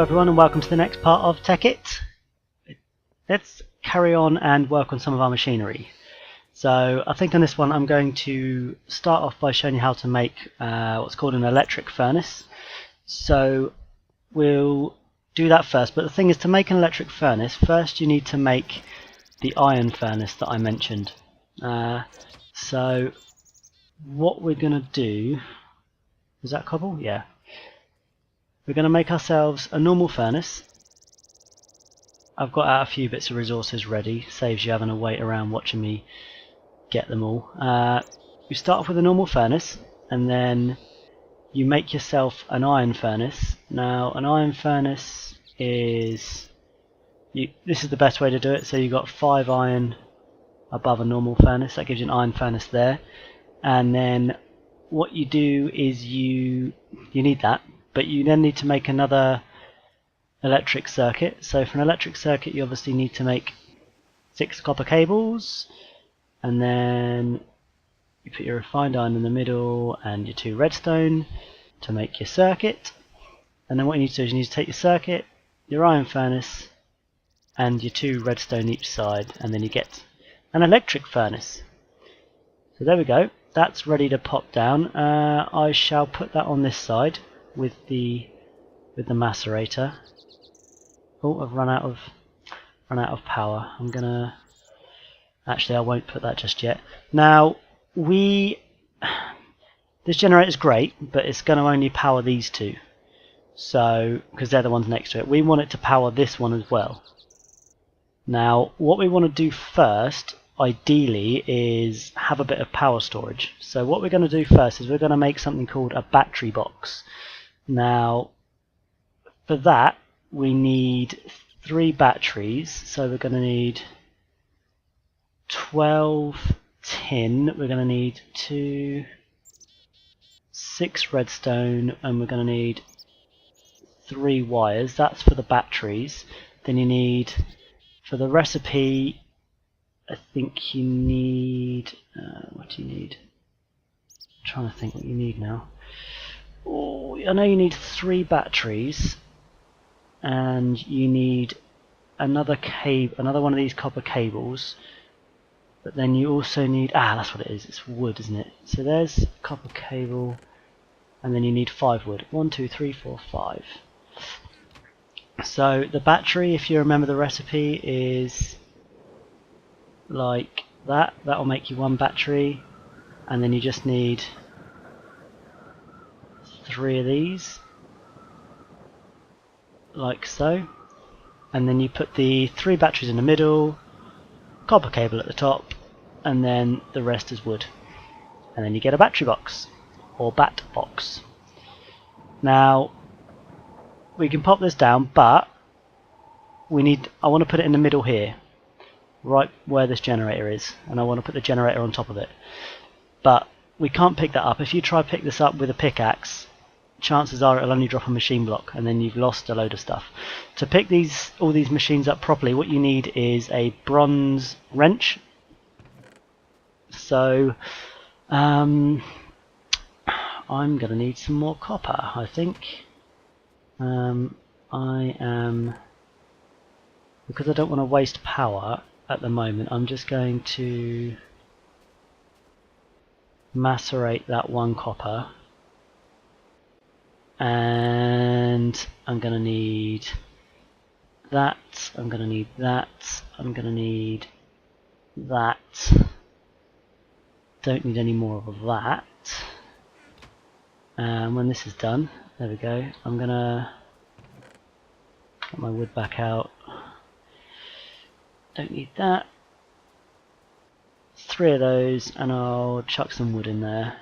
everyone and welcome to the next part of Tekkit. Let's carry on and work on some of our machinery. So I think on this one I'm going to start off by showing you how to make what's called an electric furnace. So we'll do that first, but the thing is, to make an electric furnace, first you need to make the iron furnace that I mentioned. So what we're going to do, is that cobble? Yeah. We're going to make ourselves a normal furnace. I've got out a few bits of resources ready, saves you having to wait around watching me get them all. You start off with a normal furnace and then you make yourself an iron furnace. Now an iron furnace is, this is the best way to do it, so you've got 5 iron above a normal furnace, that gives you an iron furnace there. And then what you do is you need that, but you then need to make another electric circuit. So for an electric circuit you obviously need to make 6 copper cables, and then you put your refined iron in the middle and your 2 redstone to make your circuit. And then what you need to do is you need to take your circuit, your iron furnace and your 2 redstone each side, and then you get an electric furnace. So there we go, that's ready to pop down. I shall put that on this side with the macerator. Oh, I've run out of power. I'm gonna, actually I won't put that just yet. Now this generator is great, but it's going to only power these 2, so because they're the ones next to it. We want it to power this one as well. Now what we want to do first, ideally, is have a bit of power storage. So what we're going to do first is we're going to make something called a battery box. Now for that we need 3 batteries, so we're going to need 12 tin, we're going to need 6 redstone, and we're going to need 3 wires. That's for the batteries. Then you need, for the recipe, I think you need, what do you need? I'm trying to think what you need now. Oh, I know you need 3 batteries, and you need another one of these copper cables. But then you also need, that's what it is, it's wood, isn't it? So there's copper cable, and then you need 5 wood. 1, 2, 3, 4, 5. So the battery, if you remember the recipe, is like that. That will make you 1 battery, and then you just need 3 of these, like so. And then you put the 3 batteries in the middle, copper cable at the top, and then the rest is wood, and then you get a battery box or bat box. Now we can pop this down, but I want to put it in the middle here, right where this generator is, and I want to put the generator on top of it. But we can't pick that up. If you try pick this up with a pickaxe, chances are it'll only drop a machine block, and then you've lost a load of stuff. To pick all these machines up properly, what you need is a bronze wrench. So I'm going to need some more copper, I think. Because I don't want to waste power at the moment, I'm just going to macerate that 1 copper. And I'm going to need that, I'm going to need that, I'm going to need that. Don't need any more of that. And when this is done, there we go, I'm going to get my wood back out. Don't need that. 3 of those, and I'll chuck some wood in there.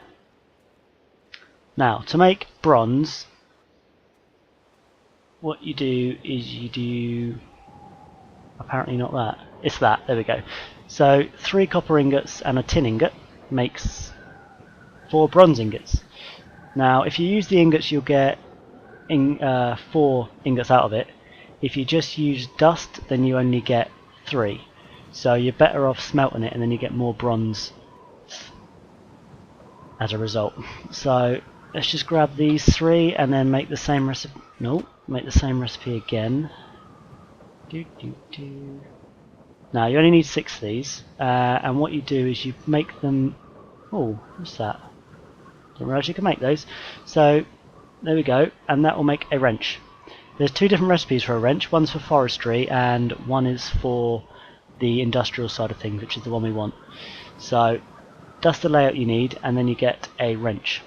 Now, to make bronze, what you do is you do, apparently not that, it's that, there we go. So 3 copper ingots and a tin ingot makes 4 bronze ingots. Now if you use the ingots you'll get 4 ingots out of it. If you just use dust then you only get 3. So you're better off smelting it, and then you get more bronze as a result. So let's just grab these 3 and then make the same recipe. No, make the same recipe again. Now you only need 6 of these, and what you do is you make them. Oh, what's that? Didn't realise you could make those. So there we go, and that will make a wrench. There's 2 different recipes for a wrench. One's for forestry, and one is for the industrial side of things, which is the one we want. So that's the layout you need, and then you get a wrench.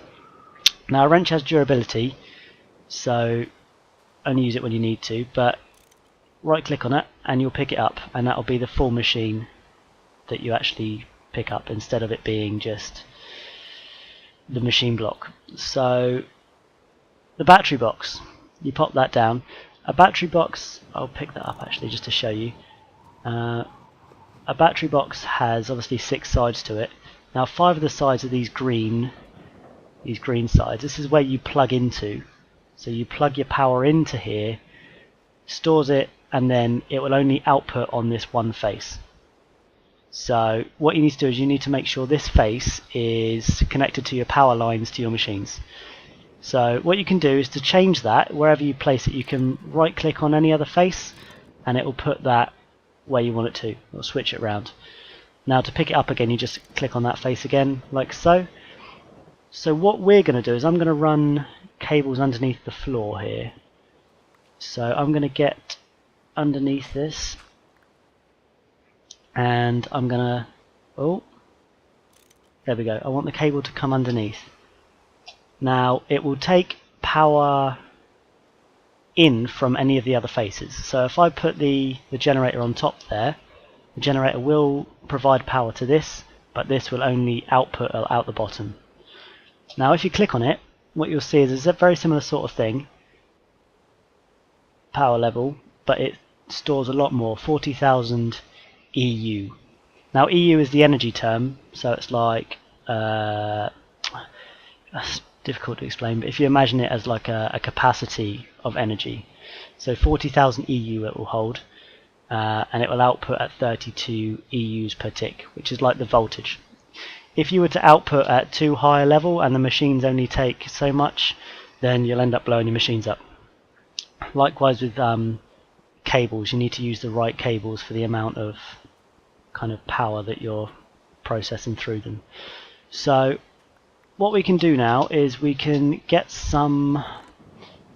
Now a wrench has durability, so only use it when you need to, but right click on it and you'll pick it up, and that will be the full machine that you actually pick up instead of it being just the machine block. So the battery box, you pop that down. A battery box, I'll pick that up actually just to show you. A battery box has obviously 6 sides to it. Now 5 of the sides are these green sides. This is where you plug into. So you plug your power into here, stores it, and then it will only output on this one face. So what you need to do is you need to make sure this face is connected to your power lines to your machines. So what you can do is to change that, wherever you place it, you can right click on any other face and it will put that where you want it to, or switch it around. Now to pick it up again, you just click on that face again, like so. So what we're going to do is I'm going to run cables underneath the floor here. So I'm going to get underneath this, and I'm going to, oh, there we go, I want the cable to come underneath. Now it will take power in from any of the other faces. So if I put the generator on top there, the generator will provide power to this, but this will only output out the bottom. Now if you click on it, what you'll see is it's a very similar sort of thing, power level, but it stores a lot more, 40,000 EU. Now EU is the energy term, so it's like, that's difficult to explain, but if you imagine it as like a capacity of energy, so 40,000 EU it will hold, and it will output at 32 EUs per tick, which is like the voltage. If you were to output at too high a level and the machines only take so much, then you'll end up blowing your machines up. Likewise with cables, you need to use the right cables for the amount of kind of power that you're processing through them. So what we can do now is we can get some.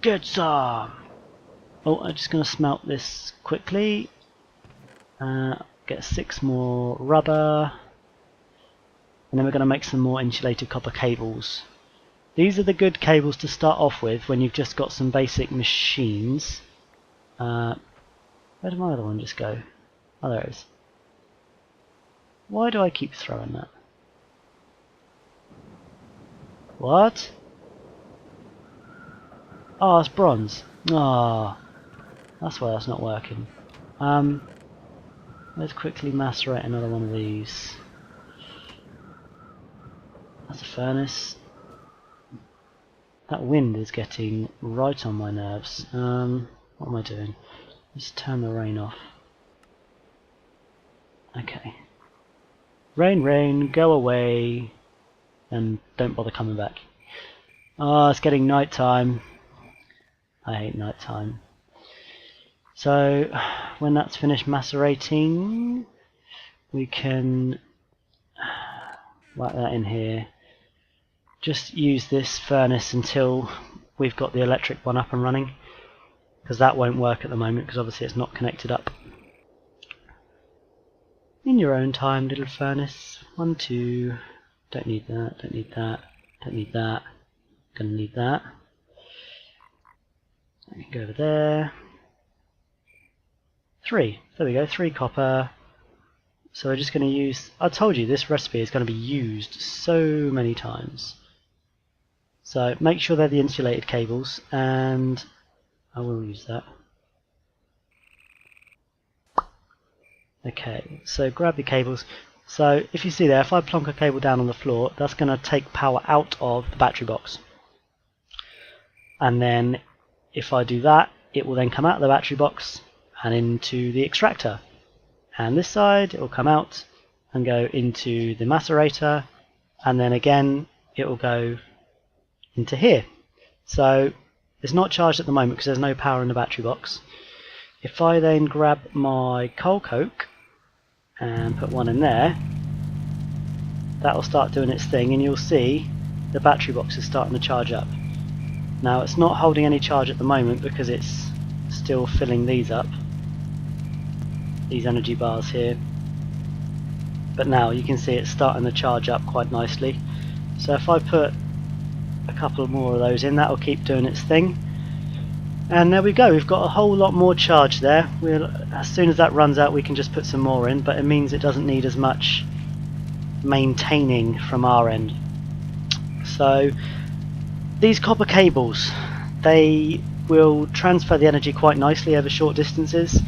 Oh, I'm just going to smelt this quickly. Get 6 more rubber, and then we're going to make some more insulated copper cables. These are the good cables to start off with when you've just got some basic machines. Where did my other one just go? Oh, there it is. Why do I keep throwing that? What? Oh, it's bronze. Ah, oh, that's why that's not working. Let's quickly macerate another one of these. That's a furnace. That wind is getting right on my nerves. What am I doing? Let's turn the rain off. Okay. Rain, rain, go away, and don't bother coming back. Oh, it's getting night time. I hate night time. So when that's finished macerating, we can whack that in here. Just use this furnace until we've got the electric one up and running, because that won't work at the moment because obviously it's not connected up. In your own time, little furnace. 1, 2. Don't need that, don't need that, don't need that. Gonna need that. I can go over there. 3. There we go, 3 copper. So we're just going to use. I told you this recipe is going to be used so many times. So make sure they're the insulated cables, and I will use that. Okay, so grab the cables. So if you see there, if I plonk a cable down on the floor, that's going to take power out of the battery box. And then if I do that, it will then come out of the battery box and into the extractor. And this side, it will come out and go into the macerator, and then again it will go into here. So It's not charged at the moment because there's no power in the battery box. If I then grab my coal coke and put one in there, that will start doing its thing, and you'll see the battery box is starting to charge up. Now it's not holding any charge at the moment because it's still filling these up, these energy bars here, but now you can see it's starting to charge up quite nicely. So if I put a couple more of those in, that will keep doing its thing. And there we go, we've got a whole lot more charge there. As soon as that runs out we can just put some more in, but it means it doesn't need as much maintaining from our end. So these copper cables, they will transfer the energy quite nicely over short distances,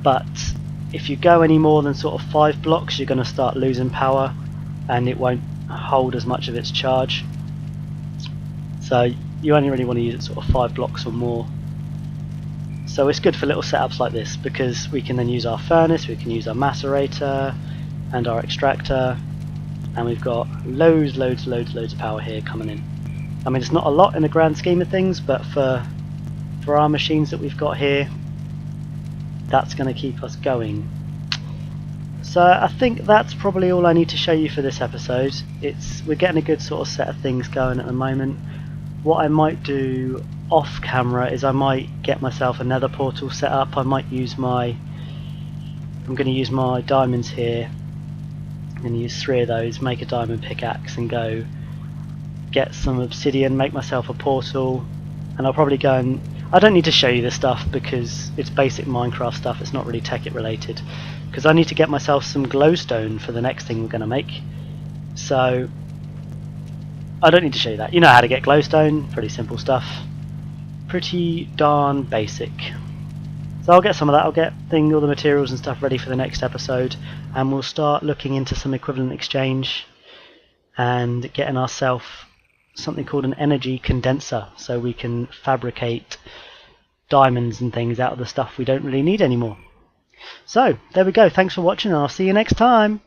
but if you go any more than sort of 5 blocks you're going to start losing power and it won't hold as much of its charge. So you only really want to use it sort of 5 blocks or more. So it's good for little setups like this because we can then use our furnace, we can use our macerator and our extractor, and we've got loads of power here coming in. I mean, it's not a lot in the grand scheme of things, but for our machines that we've got here, that's going to keep us going. So I think that's probably all I need to show you for this episode. We're getting a good sort of set of things going at the moment. What I might do off camera is I might get myself a nether portal set up. I'm going to use my diamonds here. I'm going to use 3 of those, make a diamond pickaxe and go get some obsidian, make myself a portal, and I'll probably go and... I don't need to show you this stuff because it's basic Minecraft stuff, it's not really Tekkit related, because I need to get myself some glowstone for the next thing we're going to make. So I don't need to show you that. You know how to get glowstone, pretty simple stuff. Pretty darn basic. So I'll get some of that, I'll get all the materials and stuff ready for the next episode, and we'll start looking into some equivalent exchange and getting ourselves something called an energy condenser, so we can fabricate diamonds and things out of the stuff we don't really need anymore. So there we go, thanks for watching and I'll see you next time.